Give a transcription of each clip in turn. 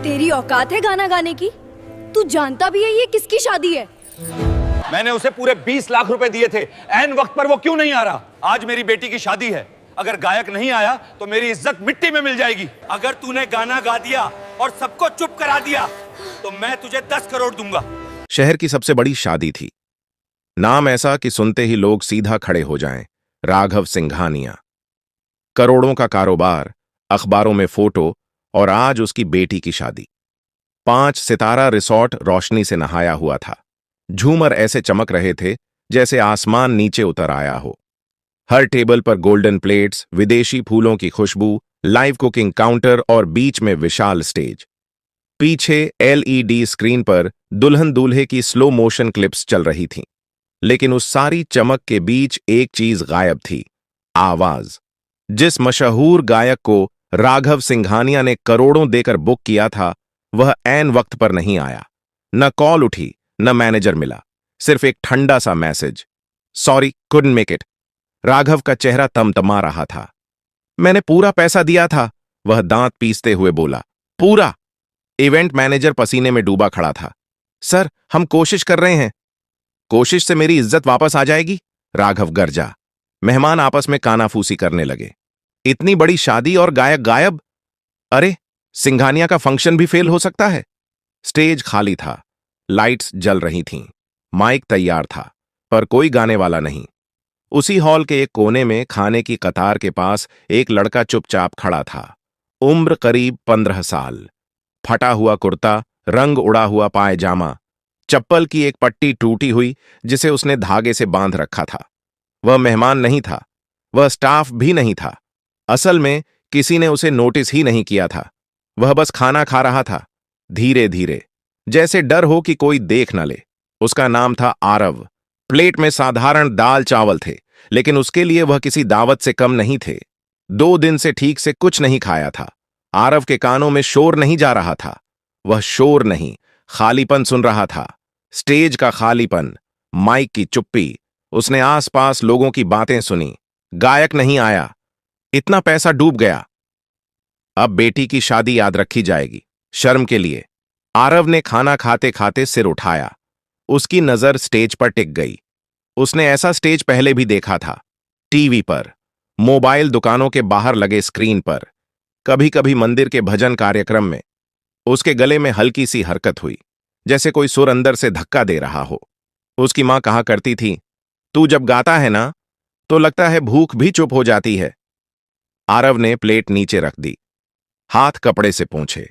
तेरी औकात है गाना गाने की? तू जानता भी है ये किसकी शादी है? मैंने उसे पूरे 20 लाख रुपए दिए थे, ऐन वक्त पर वो क्यों नहीं आ रहा? आज मेरी बेटी की शादी है, अगर गायक नहीं आया तो मेरी इज्जत मिट्टी में मिल जाएगी। अगर तूने गाना गा दिया और सबको चुप करा दिया तो मैं तुझे 10 करोड़ दूंगा। शहर की सबसे बड़ी शादी थी। नाम ऐसा कि सुनते ही लोग सीधा खड़े हो जाएं, राघव सिंघानिया। करोड़ों का कारोबार, अखबारों में फोटो, और आज उसकी बेटी की शादी। 5 सितारा रिसॉर्ट रोशनी से नहाया हुआ था। झूमर ऐसे चमक रहे थे जैसे आसमान नीचे उतर आया हो। हर टेबल पर गोल्डन प्लेट्स, विदेशी फूलों की खुशबू, लाइव कुकिंग काउंटर और बीच में विशाल स्टेज। पीछे एलईडी स्क्रीन पर दुल्हन दूल्हे की स्लो मोशन क्लिप्स चल रही थीं। लेकिन उस सारी चमक के बीच एक चीज गायब थी, आवाज। जिस मशहूर गायक को राघव सिंघानिया ने करोड़ों देकर बुक किया था, वह ऐन वक्त पर नहीं आया। न कॉल उठी, न मैनेजर मिला, सिर्फ एक ठंडा सा message, sorry couldn't make it. Raghav का चेहरा तमतमा रहा था। मैंने पूरा पैसा दिया था, वह दांत पीसते हुए बोला। पूरा? इवेंट मैनेजर पसीने में डूबा खड़ा था। सर, हम कोशिश कर रहे हैं। कोशिश से मेरी इज्जत वापस आ जाएगी? राघव गरजा। मेहमान आपस में कानाफूसी करने लगे। इतनी बड़ी शादी और गायक गायब? अरे, सिंघानिया का फंक्शन भी फेल हो सकता है। स्टेज खाली था, लाइट्स जल रही थीं, माइक तैयार था, पर कोई गाने वाला नहीं। उसी हॉल के एक कोने में खाने की कतार के पास एक लड़का चुपचाप खड़ा था। उम्र करीब 15 साल। फटा हुआ कुर्ता, रंग उड़ा हुआ पायजामा, चप्पल की एक पट्टी टूटी हुई जिसे उसने धागे से बांध रखा था। वह मेहमान नहीं था, वह स्टाफ भी नहीं था। असल में किसी ने उसे नोटिस ही नहीं किया था। वह बस खाना खा रहा था, धीरे धीरे, जैसे डर हो कि कोई देख न ले। उसका नाम था आरव। प्लेट में साधारण दाल चावल थे, लेकिन उसके लिए वह किसी दावत से कम नहीं थे। 2 दिन से ठीक से कुछ नहीं खाया था। आरव के कानों में शोर नहीं जा रहा था। वह शोर नहीं, खालीपन सुन रहा था। स्टेज का खालीपन, माइक की चुप्पी। उसने आसपास लोगों की बातें सुनी। गायक नहीं आया, इतना पैसा डूब गया। अब बेटी की शादी याद रखी जाएगी, शर्म के लिए। आरव ने खाना खाते खाते सिर उठाया। उसकी नजर स्टेज पर टिक गई। उसने ऐसा स्टेज पहले भी देखा था, टीवी पर, मोबाइल दुकानों के बाहर लगे स्क्रीन पर, कभी कभी मंदिर के भजन कार्यक्रम में। उसके गले में हल्की सी हरकत हुई, जैसे कोई सुर अंदर से धक्का दे रहा हो। उसकी मां कहा करती थी, तू जब गाता है ना, तो लगता है भूख भी चुप हो जाती है। आरव ने प्लेट नीचे रख दी, हाथ कपड़े से पोंछे।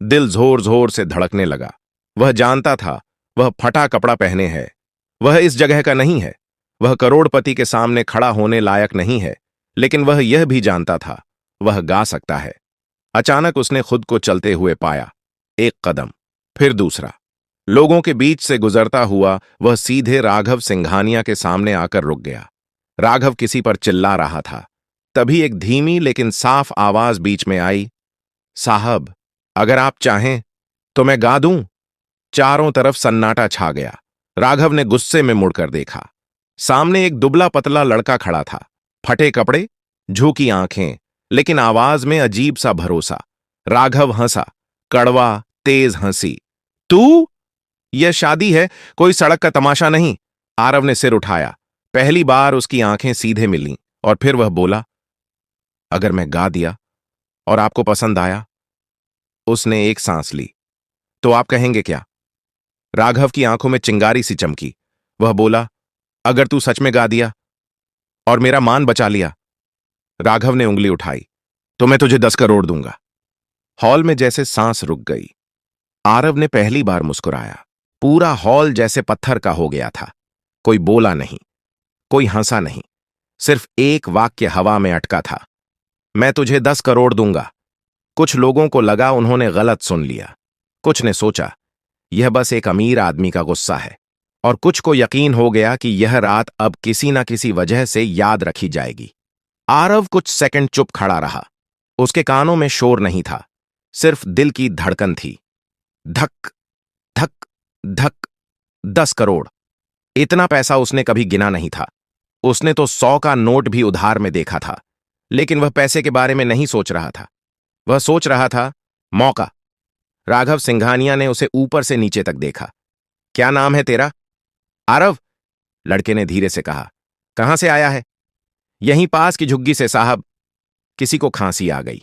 दिल जोर जोर से धड़कने लगा। वह जानता था, वह फटा कपड़ा पहने है, वह इस जगह का नहीं है, वह करोड़पति के सामने खड़ा होने लायक नहीं है। लेकिन वह यह भी जानता था, वह गा सकता है। अचानक उसने खुद को चलते हुए पाया। एक कदम, फिर दूसरा। लोगों के बीच से गुजरता हुआ वह सीधे राघव सिंघानिया के सामने आकर रुक गया। राघव किसी पर चिल्ला रहा था। तभी एक धीमी लेकिन साफ आवाज बीच में आई, साहब, अगर आप चाहें तो मैं गा दूं। चारों तरफ सन्नाटा छा गया। राघव ने गुस्से में मुड़कर देखा। सामने एक दुबला पतला लड़का खड़ा था, फटे कपड़े, झुकी आंखें, लेकिन आवाज में अजीब सा भरोसा। राघव हंसा, कड़वा, तेज हंसी। तू? यह शादी है, कोई सड़क का तमाशा नहीं। आरव ने सिर उठाया। पहली बार उसकी आंखें सीधे मिलीं, और फिर वह बोला, अगर मैं गा दिया और आपको पसंद आया? उसने एक सांस ली। तो आप कहेंगे क्या? राघव की आंखों में चिंगारी सी चमकी। वह बोला, अगर तू सच में गा दिया और मेरा मान बचा लिया। राघव ने उंगली उठाई, तो मैं तुझे 10 करोड़ दूंगा। हॉल में जैसे सांस रुक गई। आरव ने पहली बार मुस्कुराया। पूरा हॉल जैसे पत्थर का हो गया था। कोई बोला नहीं, कोई हंसा नहीं, सिर्फ एक वाक्य हवा में अटका था, मैं तुझे 10 करोड़ दूंगा। कुछ लोगों को लगा उन्होंने गलत सुन लिया। कुछ ने सोचा, यह बस एक अमीर आदमी का गुस्सा है। और कुछ को यकीन हो गया कि यह रात अब किसी न किसी वजह से याद रखी जाएगी। आरव कुछ सेकंड चुप खड़ा रहा। उसके कानों में शोर नहीं था, सिर्फ दिल की धड़कन थी। धक धक धक। 10 करोड़। इतना पैसा उसने कभी गिना नहीं था। उसने तो 100 का नोट भी उधार में देखा था। लेकिन वह पैसे के बारे में नहीं सोच रहा था। वह सोच रहा था, मौका। राघव सिंघानिया ने उसे ऊपर से नीचे तक देखा। क्या नाम है तेरा? आरव, लड़के ने धीरे से कहा। कहां से आया है? यहीं पास की झुग्गी से साहब। किसी को खांसी आ गई।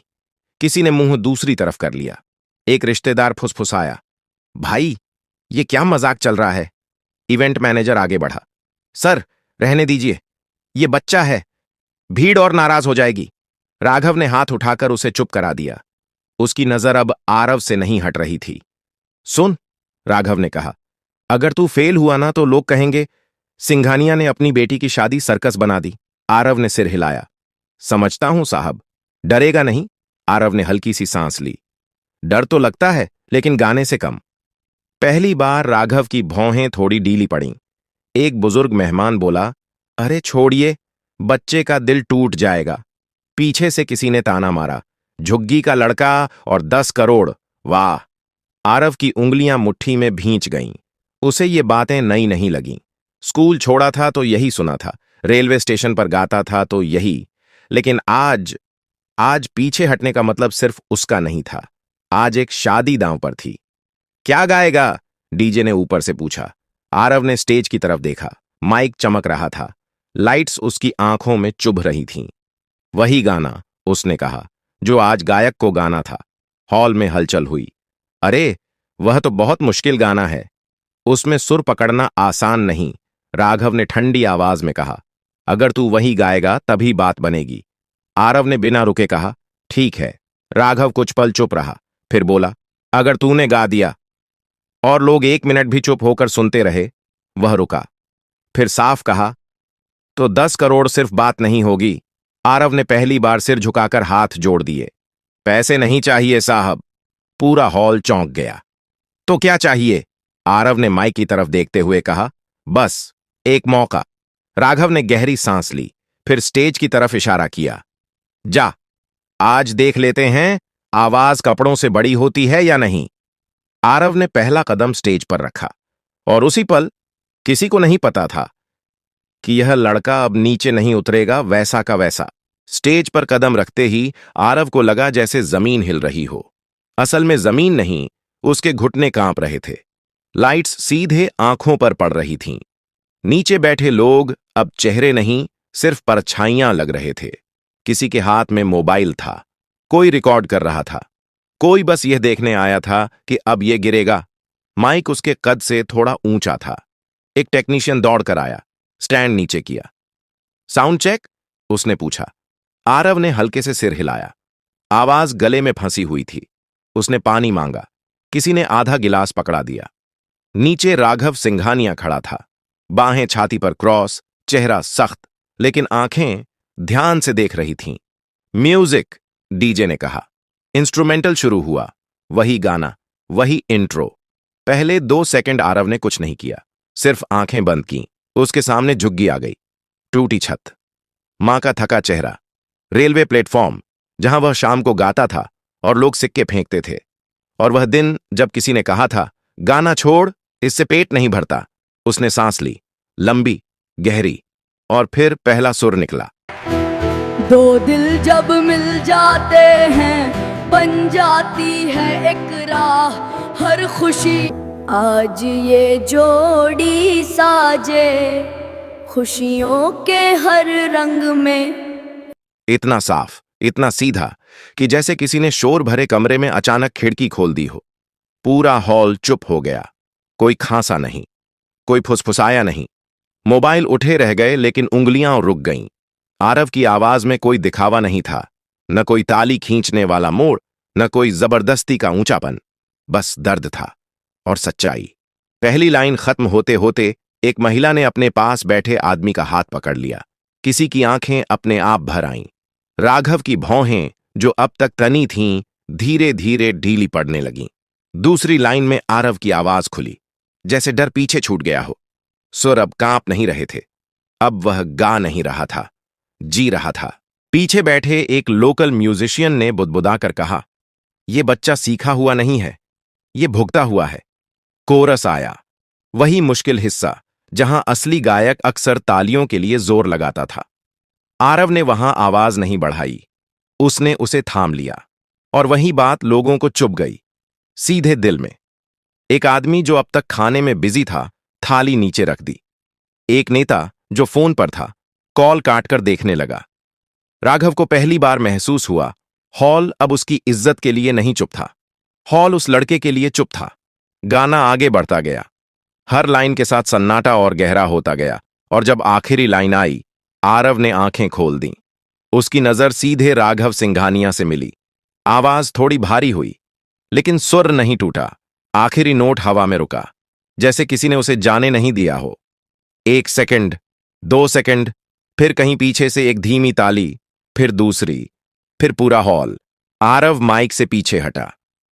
किसी ने मुंह दूसरी तरफ कर लिया। एक रिश्तेदार फुसफुसाया, भाई ये क्या मजाक चल रहा है? इवेंट मैनेजर आगे बढ़ा, सर रहने दीजिए, ये बच्चा है, भीड़ और नाराज हो जाएगी। राघव ने हाथ उठाकर उसे चुप करा दिया। उसकी नजर अब आरव से नहीं हट रही थी। सुन, राघव ने कहा, अगर तू फेल हुआ ना तो लोग कहेंगे सिंघानिया ने अपनी बेटी की शादी सर्कस बना दी। आरव ने सिर हिलाया। समझता हूं साहब, डरेगा नहीं? आरव ने हल्की सी सांस ली। डर तो लगता है, लेकिन गाने से कम। पहली बार राघव की भौहें थोड़ी ढीली पड़ीं। एक बुजुर्ग मेहमान बोला, अरे छोड़िए, बच्चे का दिल टूट जाएगा। पीछे से किसी ने ताना मारा, झुग्गी का लड़का और 10 करोड़। वाह! आरव की उंगलियां मुट्ठी में भींच गईं। उसे ये बातें नई नहीं लगीं। स्कूल छोड़ा था तो यही सुना था, रेलवे स्टेशन पर गाता था तो यही। लेकिन आज पीछे हटने का मतलब सिर्फ उसका नहीं था। आज एक शादी दांव पर थी। क्या गाएगा? डीजे ने ऊपर से पूछा। आरव ने स्टेज की तरफ देखा। माइक चमक रहा था। लाइट्स उसकी आंखों में चुभ रही थीं। वही गाना, उसने कहा, जो आज गायक को गाना था। हॉल में हलचल हुई। अरे, वह तो बहुत मुश्किल गाना है, उसमें सुर पकड़ना आसान नहीं। राघव ने ठंडी आवाज में कहा, अगर तू वही गाएगा तभी बात बनेगी। आरव ने बिना रुके कहा, ठीक है। राघव कुछ पल चुप रहा, फिर बोला, अगर तूने गा दिया। और लोग 1 मिनट भी चुप होकर सुनते रहे। वह रुका, फिर साफ कहा, तो 10 करोड़ सिर्फ बात नहीं होगी। आरव ने पहली बार सिर झुकाकर हाथ जोड़ दिए। पैसे नहीं चाहिए साहब। पूरा हॉल चौंक गया। तो क्या चाहिए? आरव ने माइक की तरफ देखते हुए कहा, बस एक मौका। राघव ने गहरी सांस ली, फिर स्टेज की तरफ इशारा किया, जा, आज देख लेते हैं आवाज कपड़ों से बड़ी होती है या नहीं। आरव ने पहला कदम स्टेज पर रखा, और उसी पल किसी को नहीं पता था कि यह लड़का अब नीचे नहीं उतरेगा, वैसा का वैसा। स्टेज पर कदम रखते ही आरव को लगा जैसे जमीन हिल रही हो। असल में जमीन नहीं, उसके घुटने कांप रहे थे। लाइट्स सीधे आंखों पर पड़ रही थीं। नीचे बैठे लोग अब चेहरे नहीं, सिर्फ परछाइयां लग रहे थे। किसी के हाथ में मोबाइल था, कोई रिकॉर्ड कर रहा था, कोई बस यह देखने आया था कि अब यह गिरेगा। माइक उसके कद से थोड़ा ऊंचा था। एक टेक्नीशियन दौड़कर आया, स्टैंड नीचे किया। Sound check? उसने पूछा। आरव ने हल्के से सिर हिलाया। आवाज गले में फंसी हुई थी। उसने पानी मांगा। किसी ने आधा गिलास पकड़ा दिया। नीचे राघव सिंघानिया खड़ा था, बाहें छाती पर क्रॉस, चेहरा सख्त, लेकिन आंखें ध्यान से देख रही थीं। म्यूजिक, डीजे ने कहा। इंस्ट्रूमेंटल शुरू हुआ। वही गाना, वही इंट्रो। पहले 2 सेकंड आरव ने कुछ नहीं किया, सिर्फ आंखें बंद की। उसके सामने झुग्गी आ गई। टूटी छत, मां का थका चेहरा, रेलवे प्लेटफॉर्म जहां वह शाम को गाता था और लोग सिक्के फेंकते थे, और वह दिन जब किसी ने कहा था, गाना छोड़, इससे पेट नहीं भरता। उसने सांस ली, लंबी, गहरी, और फिर पहला सुर निकला। 2 दिल जब मिल जाते हैं बन जाती है एक राह, हर खुशी आज ये जोड़ी साजे, खुशियों के हर रंग में। इतना साफ, इतना सीधा कि जैसे किसी ने शोर भरे कमरे में अचानक खिड़की खोल दी हो। पूरा हॉल चुप हो गया। कोई खांसा नहीं, कोई फुसफुसाया नहीं। मोबाइल उठे रह गए, लेकिन उंगलियां रुक गईं। आरव की आवाज में कोई दिखावा नहीं था, न कोई ताली खींचने वाला मोड़, न कोई जबरदस्ती का ऊंचापन। बस दर्द था और सच्चाई। पहली लाइन खत्म होते होते एक महिला ने अपने पास बैठे आदमी का हाथ पकड़ लिया। किसी की आंखें अपने आप भर आईं। राघव की भौहें, जो अब तक तनी थीं, धीरे धीरे ढीली पड़ने लगीं। दूसरी लाइन में आरव की आवाज खुली, जैसे डर पीछे छूट गया हो। सुर अब कांप नहीं रहे थे। अब वह गा नहीं रहा था, जी रहा था। पीछे बैठे एक लोकल म्यूजिशियन ने बुदबुदाकर कहा, यह बच्चा सीखा हुआ नहीं है, यह भुगता हुआ है। कोरस आया, वही मुश्किल हिस्सा जहां असली गायक अक्सर तालियों के लिए जोर लगाता था। आरव ने वहां आवाज नहीं बढ़ाई, उसने उसे थाम लिया, और वही बात लोगों को चुभ गई। सीधे दिल में। एक आदमी जो अब तक खाने में बिजी था, थाली नीचे रख दी। एक नेता जो फोन पर था, कॉल काटकर देखने लगा। राघव को पहली बार महसूस हुआ, हॉल अब उसकी इज्जत के लिए नहीं चुप था। हॉल उस लड़के के लिए चुप था। गाना आगे बढ़ता गया। हर लाइन के साथ सन्नाटा और गहरा होता गया, और जब आखिरी लाइन आई, आरव ने आंखें खोल दी। उसकी नजर सीधे राघव सिंघानिया से मिली। आवाज थोड़ी भारी हुई, लेकिन सुर नहीं टूटा। आखिरी नोट हवा में रुका, जैसे किसी ने उसे जाने नहीं दिया हो। 1 सेकंड, 2 सेकंड, फिर कहीं पीछे से एक धीमी ताली, फिर दूसरी, फिर पूरा हॉल। आरव माइक से पीछे हटा।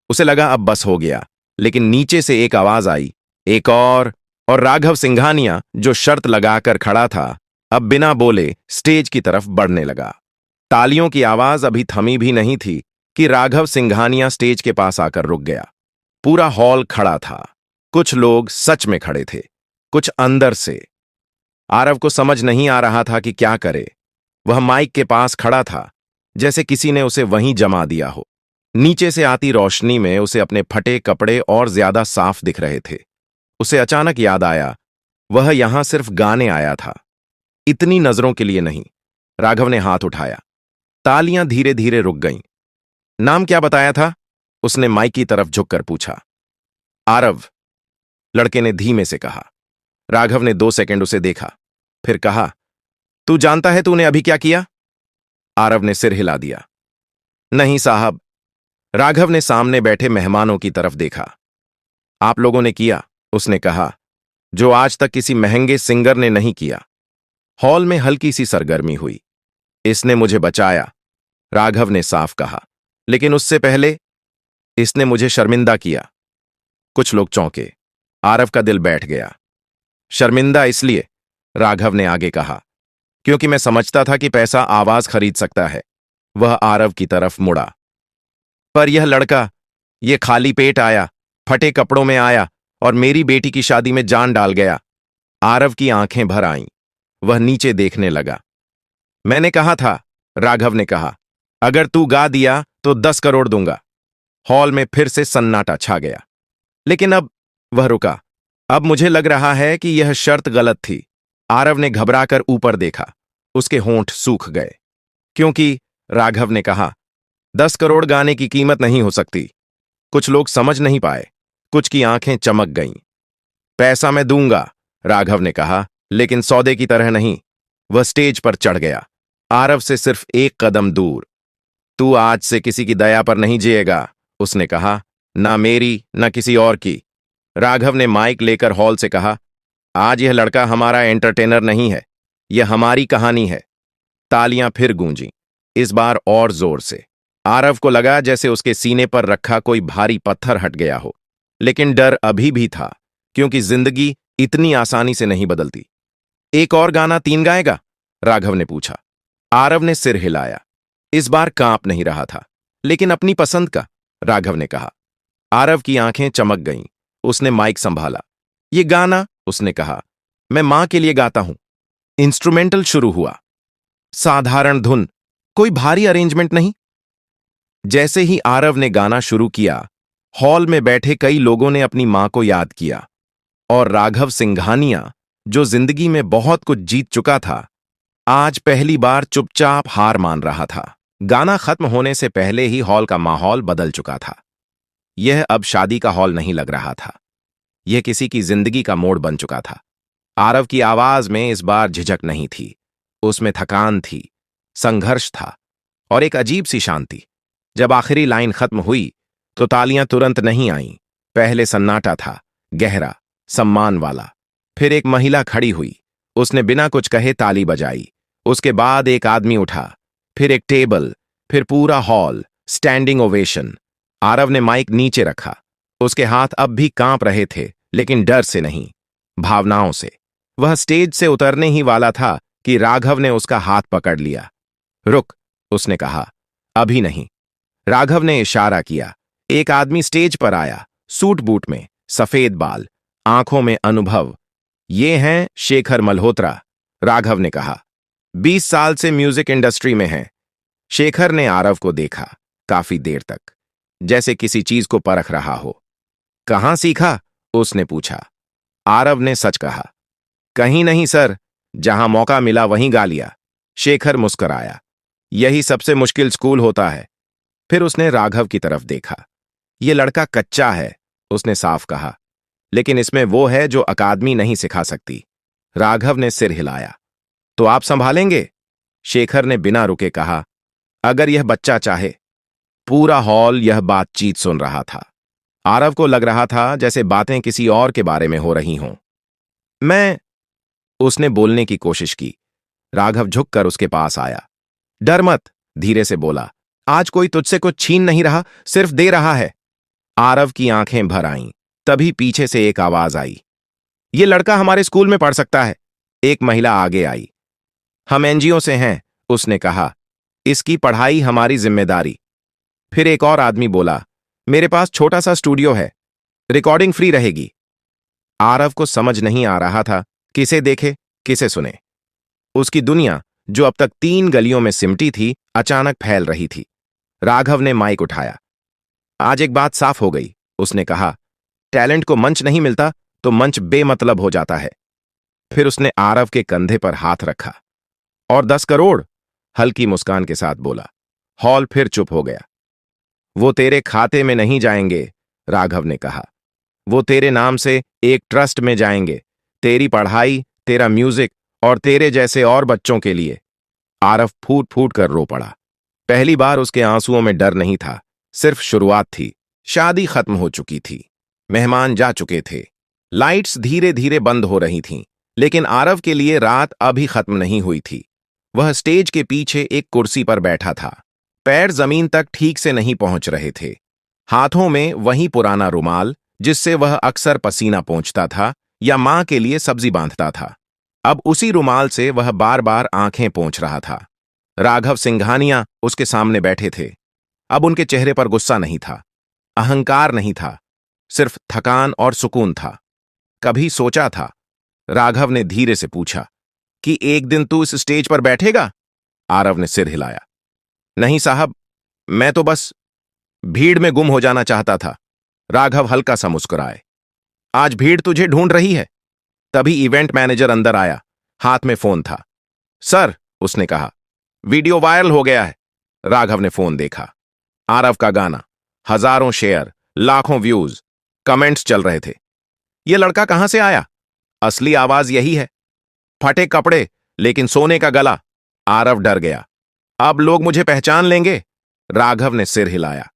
उसे लगा अब बस हो गया, लेकिन नीचे से एक आवाज आई, एक और राघव सिंघानिया, जो शर्त लगाकर खड़ा था, अब बिना बोले स्टेज की तरफ बढ़ने लगा। तालियों की आवाज अभी थमी भी नहीं थी कि राघव सिंघानिया स्टेज के पास आकर रुक गया। पूरा हॉल खड़ा था। कुछ लोग सच में खड़े थे, कुछ अंदर से। आरव को समझ नहीं आ रहा था कि क्या करे। वह माइक के पास खड़ा था, जैसे किसी ने उसे वहीं जमा दिया हो। नीचे से आती रोशनी में उसे अपने फटे कपड़े और ज्यादा साफ दिख रहे थे। उसे अचानक याद आया, वह यहां सिर्फ गाने आया था, इतनी नजरों के लिए नहीं। राघव ने हाथ उठाया। तालियां धीरे धीरे रुक गईं। नाम क्या बताया था? उसने माइक की तरफ झुककर पूछा। आरव, लड़के ने धीमे से कहा। राघव ने 2 सेकंड उसे देखा, फिर कहा, तू जानता है तूने अभी क्या किया? आरव ने सिर हिला दिया। नहीं साहब। राघव ने सामने बैठे मेहमानों की तरफ देखा। आप लोगों ने किया, उसने कहा, जो आज तक किसी महंगे सिंगर ने नहीं किया। हॉल में हल्की सी सरगर्मी हुई। इसने मुझे बचाया, राघव ने साफ कहा, लेकिन उससे पहले इसने मुझे शर्मिंदा किया। कुछ लोग चौंके। आरव का दिल बैठ गया। शर्मिंदा इसलिए, राघव ने आगे कहा, क्योंकि मैं समझता था कि पैसा आवाज खरीद सकता है। वह आरव की तरफ मुड़ा। पर यह लड़का, ये खाली पेट आया, फटे कपड़ों में आया और मेरी बेटी की शादी में जान डाल गया। आरव की आंखें भर आईं। वह नीचे देखने लगा। मैंने कहा था, राघव ने कहा, अगर तू गा दिया तो 10 करोड़ दूंगा। हॉल में फिर से सन्नाटा छा गया। लेकिन अब वह रुका। अब मुझे लग रहा है कि यह शर्त गलत थी। आरव ने घबराकर ऊपर देखा। उसके होंठ सूख गए। क्योंकि, राघव ने कहा, 10 करोड़ गाने की कीमत नहीं हो सकती। कुछ लोग समझ नहीं पाए, कुछ की आंखें चमक गईं। पैसा मैं दूंगा, राघव ने कहा, लेकिन सौदे की तरह नहीं। वह स्टेज पर चढ़ गया, आरव से सिर्फ 1 कदम दूर। तू आज से किसी की दया पर नहीं जिएगा, उसने कहा, ना मेरी ना किसी और की। राघव ने माइक लेकर हॉल से कहा, आज यह लड़का हमारा एंटरटेनर नहीं है, यह हमारी कहानी है। तालियां फिर गूंजीं, इस बार और जोर से। आरव को लगा जैसे उसके सीने पर रखा कोई भारी पत्थर हट गया हो, लेकिन डर अभी भी था, क्योंकि जिंदगी इतनी आसानी से नहीं बदलती। एक और गाना 3 गाएगा? राघव ने पूछा। आरव ने सिर हिलाया। इस बार कांप नहीं रहा था, लेकिन अपनी पसंद का, राघव ने कहा। आरव की आंखें चमक गईं। उसने माइक संभाला। ये गाना, उसने कहा, मैं मां के लिए गाता हूं। इंस्ट्रूमेंटल शुरू हुआ। साधारण धुन, कोई भारी अरेंजमेंट नहीं। जैसे ही आरव ने गाना शुरू किया, हॉल में बैठे कई लोगों ने अपनी मां को याद किया। और राघव सिंघानिया, जो जिंदगी में बहुत कुछ जीत चुका था, आज पहली बार चुपचाप हार मान रहा था। गाना खत्म होने से पहले ही हॉल का माहौल बदल चुका था। यह अब शादी का हॉल नहीं लग रहा था, यह किसी की जिंदगी का मोड़ बन चुका था। आरव की आवाज में इस बार झिझक नहीं थी, उसमें थकान थी, संघर्ष था और एक अजीब सी शांति। जब आखिरी लाइन खत्म हुई तो तालियां तुरंत नहीं आईं। पहले सन्नाटा था, गहरा, सम्मान वाला। फिर एक महिला खड़ी हुई, उसने बिना कुछ कहे ताली बजाई। उसके बाद एक आदमी उठा, फिर एक टेबल, फिर पूरा हॉल, स्टैंडिंग ओवेशन। आरव ने माइक नीचे रखा। उसके हाथ अब भी कांप रहे थे, लेकिन डर से नहीं, भावनाओं से। वह स्टेज से उतरने ही वाला था कि राघव ने उसका हाथ पकड़ लिया। रुक, उसने कहा, अभी नहीं। राघव ने इशारा किया। एक आदमी स्टेज पर आया, सूट बूट में, सफेद बाल, आंखों में अनुभव। ये हैं शेखर मल्होत्रा, राघव ने कहा। 20 साल से म्यूजिक इंडस्ट्री में हैं। शेखर ने आरव को देखा, काफी देर तक। जैसे किसी चीज को परख रहा हो। कहाँ सीखा? उसने पूछा। आरव ने सच कहा। कहीं नहीं सर, जहां मौका मिला वहीं गा लिया। शेखर मुस्कुराया। यही सबसे मुश्किल स्कूल होता है। फिर उसने राघव की तरफ देखा। यह लड़का कच्चा है, उसने साफ कहा, लेकिन इसमें वो है जो अकादमी नहीं सिखा सकती। राघव ने सिर हिलाया। तो आप संभालेंगे? शेखर ने बिना रुके कहा, अगर यह बच्चा चाहे। पूरा हॉल यह बातचीत सुन रहा था। आरव को लग रहा था जैसे बातें किसी और के बारे में हो रही हों। मैं उसने बोलने की कोशिश की। राघव झुककर उसके पास आया। डर मत, धीरे से बोला। आज कोई तुझसे कुछ छीन नहीं रहा, सिर्फ दे रहा है। आरव की आंखें भर आईं। तभी पीछे से एक आवाज आई। ये लड़का हमारे स्कूल में पढ़ सकता है। एक महिला आगे आई। हम एनजीओ से हैं, उसने कहा। इसकी पढ़ाई हमारी जिम्मेदारी। फिर एक और आदमी बोला, मेरे पास छोटा सा स्टूडियो है, रिकॉर्डिंग फ्री रहेगी। आरव को समझ नहीं आ रहा था किसे देखे किसे सुने। उसकी दुनिया, जो अब तक 3 गलियों में सिमटी थी, अचानक फैल रही थी। राघव ने माइक उठाया। आज एक बात साफ हो गई, उसने कहा। टैलेंट को मंच नहीं मिलता तो मंच बेमतलब हो जाता है। फिर उसने आरव के कंधे पर हाथ रखा। और 10 करोड़? हल्की मुस्कान के साथ बोला। हॉल फिर चुप हो गया। वो तेरे खाते में नहीं जाएंगे, राघव ने कहा। वो तेरे नाम से एक ट्रस्ट में जाएंगे, तेरी पढ़ाई, तेरा म्यूजिक और तेरे जैसे और बच्चों के लिए। आरव फूट फूट कर रो पड़ा। पहली बार उसके आंसुओं में डर नहीं था, सिर्फ शुरुआत थी। शादी खत्म हो चुकी थी, मेहमान जा चुके थे, लाइट्स धीरे धीरे बंद हो रही थीं, लेकिन आरव के लिए रात अभी खत्म नहीं हुई थी। वह स्टेज के पीछे एक कुर्सी पर बैठा था। पैर जमीन तक ठीक से नहीं पहुंच रहे थे। हाथों में वही पुराना रुमाल जिससे वह अक्सर पसीना पोंछता था या मां के लिए सब्जी बांधता था। अब उसी रुमाल से वह बार बार आंखें पोंछ रहा था। राघव सिंघानिया उसके सामने बैठे थे। अब उनके चेहरे पर गुस्सा नहीं था, अहंकार नहीं था, सिर्फ थकान और सुकून था। कभी सोचा था? राघव ने धीरे से पूछा कि एक दिन तू इस स्टेज पर बैठेगा? आरव ने सिर हिलाया। नहीं साहब, मैं तो बस भीड़ में गुम हो जाना चाहता था। राघव हल्का सा मुस्कुराए। आज भीड़ तुझे ढूंढ रही है। तभी इवेंट मैनेजर अंदर आया, हाथ में फोन था। सर, उसने कहा, वीडियो वायरल हो गया है। राघव ने फोन देखा। आरव का गाना, हजारों शेयर, लाखों व्यूज, कमेंट्स चल रहे थे। यह लड़का कहां से आया? असली आवाज यही है। फटे कपड़े लेकिन सोने का गला। आरव डर गया। अब लोग मुझे पहचान लेंगे? राघव ने सिर हिलाया।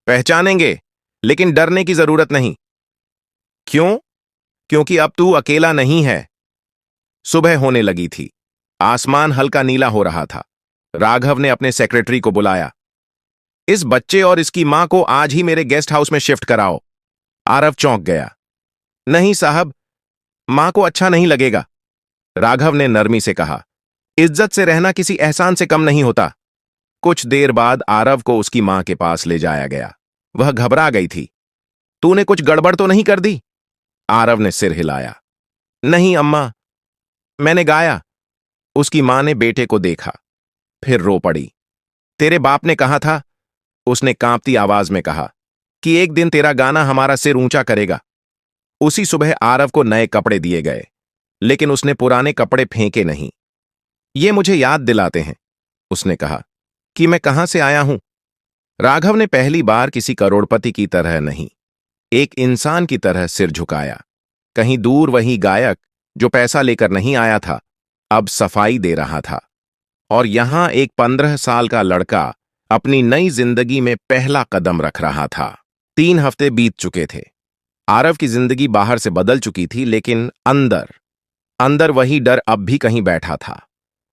पहचानेंगे, लेकिन डरने की जरूरत नहीं। क्यों? क्योंकि अब तू अकेला नहीं है। सुबह होने लगी थी। आसमान हल्का नीला हो रहा था। राघव ने अपने सेक्रेटरी को बुलाया। इस बच्चे और इसकी मां को आज ही मेरे गेस्ट हाउस में शिफ्ट कराओ। आरव चौंक गया। नहीं साहब, मां को अच्छा नहीं लगेगा। राघव ने नरमी से कहा। इज्जत से रहना किसी एहसान से कम नहीं होता। कुछ देर बाद आरव को उसकी मां के पास ले जाया गया। वह घबरा गई थी। तूने कुछ गड़बड़ तो नहीं कर दी? आरव ने सिर हिलाया। नहीं अम्मा, मैंने गाया। उसकी मां ने बेटे को देखा, फिर रो पड़ी। तेरे बाप ने कहा था, उसने कांपती आवाज में कहा, कि एक दिन तेरा गाना हमारा सिर ऊंचा करेगा। उसी सुबह आरव को नए कपड़े दिए गए, लेकिन उसने पुराने कपड़े फेंके नहीं। ये मुझे याद दिलाते हैं, उसने कहा, कि मैं कहां से आया हूं। राघव ने पहली बार किसी करोड़पति की तरह नहीं, एक इंसान की तरह सिर झुकाया। कहीं दूर वही गायक जो पैसा लेकर नहीं आया था, अब सफाई दे रहा था। और यहां एक 15 साल का लड़का अपनी नई जिंदगी में पहला कदम रख रहा था। 3 हफ्ते बीत चुके थे। आरव की जिंदगी बाहर से बदल चुकी थी, लेकिन अंदर अंदर वही डर अब भी कहीं बैठा था।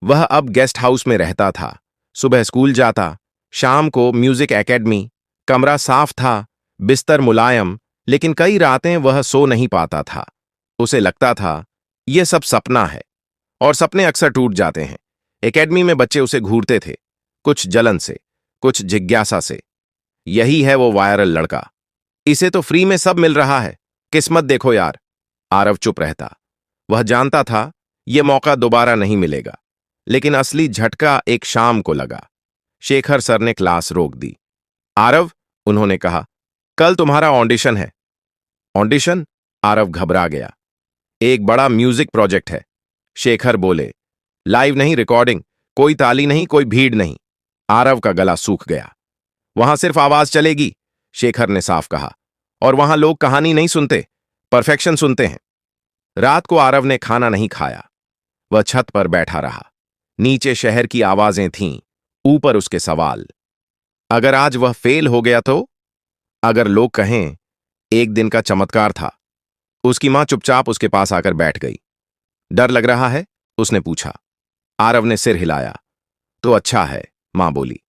वह अब गेस्ट हाउस में रहता था। सुबह स्कूल जाता, शाम को म्यूजिक एकेडमी। कमरा साफ था, बिस्तर मुलायम, लेकिन कई रातें वह सो नहीं पाता था। उसे लगता था यह सब सपना है, और सपने अक्सर टूट जाते हैं। एकेडमी में बच्चे उसे घूरते थे, कुछ जलन से, कुछ जिज्ञासा से। यही है वो वायरल लड़का। इसे तो फ्री में सब मिल रहा है, किस्मत देखो यार। आरव चुप रहता। वह जानता था यह मौका दोबारा नहीं मिलेगा, लेकिन असली झटका एक शाम को लगा। शेखर सर ने क्लास रोक दी। आरव, उन्होंने कहा, कल तुम्हारा ऑडिशन है। ऑडिशन? आरव घबरा गया। एक बड़ा म्यूजिक प्रोजेक्ट है। शेखर बोले, लाइव नहीं, रिकॉर्डिंग, कोई ताली नहीं, कोई भीड़ नहीं। आरव का गला सूख गया। वहां सिर्फ आवाज चलेगी, शेखर ने साफ कहा, और वहां लोग कहानी नहीं सुनते, परफेक्शन सुनते हैं। रात को आरव ने खाना नहीं खाया। वह छत पर बैठा रहा। नीचे शहर की आवाजें थीं, ऊपर उसके सवाल। अगर आज वह फेल हो गया तो? अगर लोग कहें एक दिन का चमत्कार था। उसकी मां चुपचाप उसके पास आकर बैठ गई। डर लग रहा है? उसने पूछा। आरव ने सिर हिलाया। तो अच्छा है, मां बोली।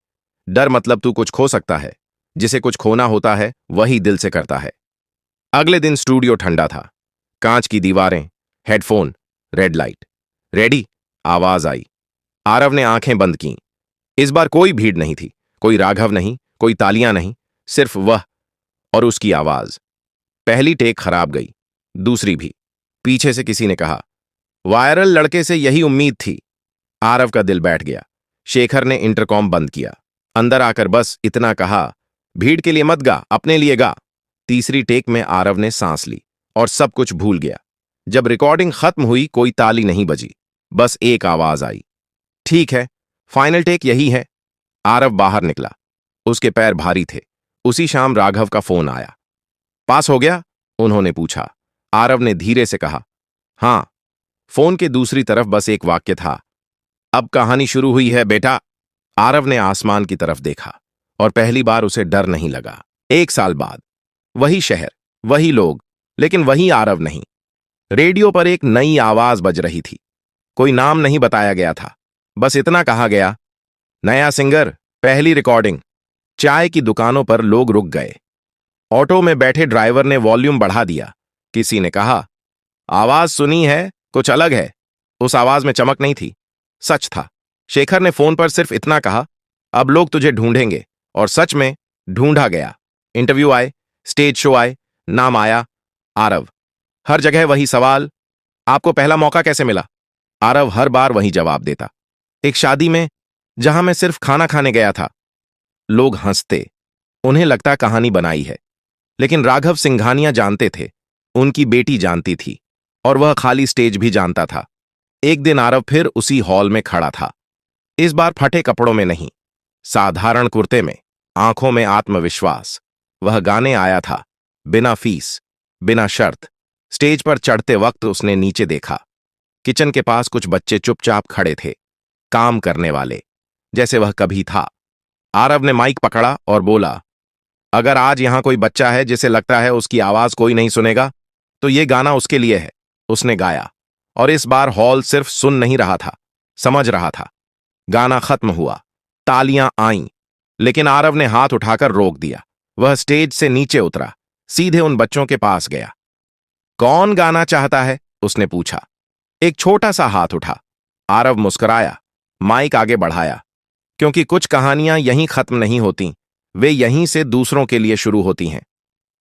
डर मतलब तू कुछ खो सकता है। जिसे कुछ खोना होता है वही दिल से करता है। अगले दिन स्टूडियो ठंडा था। कांच की दीवारें, हेडफोन, रेड लाइट। रेडी? आवाज आई। आरव ने आंखें बंद कीं। इस बार कोई भीड़ नहीं थी, कोई राघव नहीं, कोई तालियां नहीं, सिर्फ वह और उसकी आवाज। पहली टेक खराब गई, दूसरी भी। पीछे से किसी ने कहा, वायरल लड़के से यही उम्मीद थी। आरव का दिल बैठ गया। शेखर ने इंटरकॉम बंद किया। अंदर आकर बस इतना कहा, भीड़ के लिए मत गा, अपने लिए गा। तीसरी टेक में आरव ने सांस ली और सब कुछ भूल गया। जब रिकॉर्डिंग खत्म हुई, कोई ताली नहीं बजी, बस एक आवाज आई, ठीक है, फाइनल टेक यही है। आरव बाहर निकला। उसके पैर भारी थे। उसी शाम राघव का फोन आया। पास हो गया? उन्होंने पूछा। आरव ने धीरे से कहा, हां। फोन के दूसरी तरफ बस एक वाक्य था, अब कहानी शुरू हुई है बेटा। आरव ने आसमान की तरफ देखा और पहली बार उसे डर नहीं लगा। 1 साल बाद वही शहर, वही लोग, लेकिन वही आरव नहीं। रेडियो पर एक नई आवाज बज रही थी। कोई नाम नहीं बताया गया था, बस इतना कहा गया, नया सिंगर, पहली रिकॉर्डिंग। चाय की दुकानों पर लोग रुक गए। ऑटो में बैठे ड्राइवर ने वॉल्यूम बढ़ा दिया। किसी ने कहा, आवाज सुनी है, कुछ अलग है। उस आवाज में चमक नहीं थी, सच था। शेखर ने फोन पर सिर्फ इतना कहा, अब लोग तुझे ढूंढेंगे, और सच में ढूंढा गया। इंटरव्यू आए, स्टेज शो आए, नाम आया, आरव। हर जगह वही सवाल, आपको पहला मौका कैसे मिला? आरव हर बार वही जवाब देता, एक शादी में, जहां मैं सिर्फ खाना खाने गया था। लोग हंसते, उन्हें लगता कहानी बनाई है। लेकिन राघव सिंघानिया जानते थे, उनकी बेटी जानती थी, और वह खाली स्टेज भी जानता था। एक दिन आरव फिर उसी हॉल में खड़ा था। इस बार फटे कपड़ों में नहीं, साधारण कुर्ते में, आंखों में आत्मविश्वास। वह गाने आया था, बिना फीस, बिना शर्त। स्टेज पर चढ़ते वक्त उसने नीचे देखा। किचन के पास कुछ बच्चे चुपचाप खड़े थे, काम करने वाले, जैसे वह कभी था। आरव ने माइक पकड़ा और बोला, अगर आज यहां कोई बच्चा है जिसे लगता है उसकी आवाज कोई नहीं सुनेगा, तो ये गाना उसके लिए है। उसने गाया, और इस बार हॉल सिर्फ सुन नहीं रहा था, समझ रहा था। गाना खत्म हुआ, तालियां आईं, लेकिन आरव ने हाथ उठाकर रोक दिया। वह स्टेज से नीचे उतरा, सीधे उन बच्चों के पास गया। कौन गाना चाहता है? उसने पूछा। एक छोटा सा हाथ उठा। आरव मुस्कुराया, माइक आगे बढ़ाया, क्योंकि कुछ कहानियां यहीं खत्म नहीं होती, वे यहीं से दूसरों के लिए शुरू होती हैं।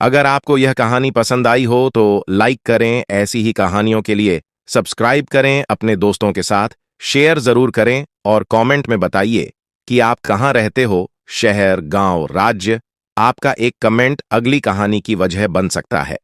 अगर आपको यह कहानी पसंद आई हो तो लाइक करें, ऐसी ही कहानियों के लिए सब्सक्राइब करें, अपने दोस्तों के साथ शेयर जरूर करें, और कमेंट में बताइए कि आप कहां रहते हो, शहर, गांव, राज्य। आपका एक कमेंट अगली कहानी की वजह बन सकता है।